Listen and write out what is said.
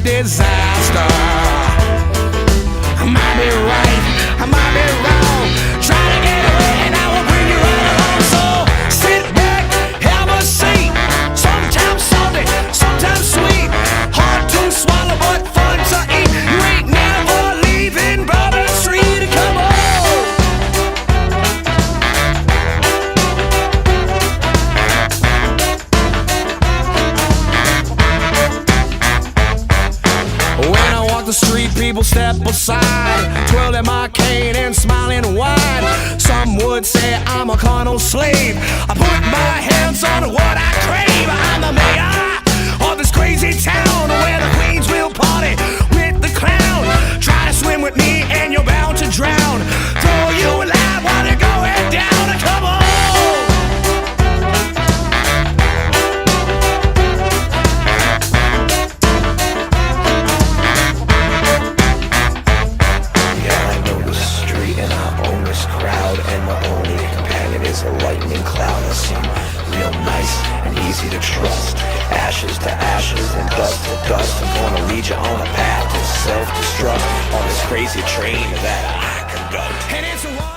disaster. I might be right, I might be wrong. Try to get away and I will bring you right along. So sit back, have a seat. Sometimes salty, sometimes sweet. Hard to swallow but fun to eat. You ain't never leaving Bourbon Street. Come on. When I walk the street, people step aside, twirling my cane and smiling wide. Some would say I'm a carnal slave. I put my hands on what I crave. I'm the mayor of this crazy town where the queens will party with the clown. Try to swim with me and you're bound to drown. Throw you alive while you're going down. Come on. And my only companion is a lightning cloud. I seem real nice and easy to trust. Ashes to ashes and dust to dust. I'm gonna lead you on a path to self-destruct on this crazy train that I conduct. And it's a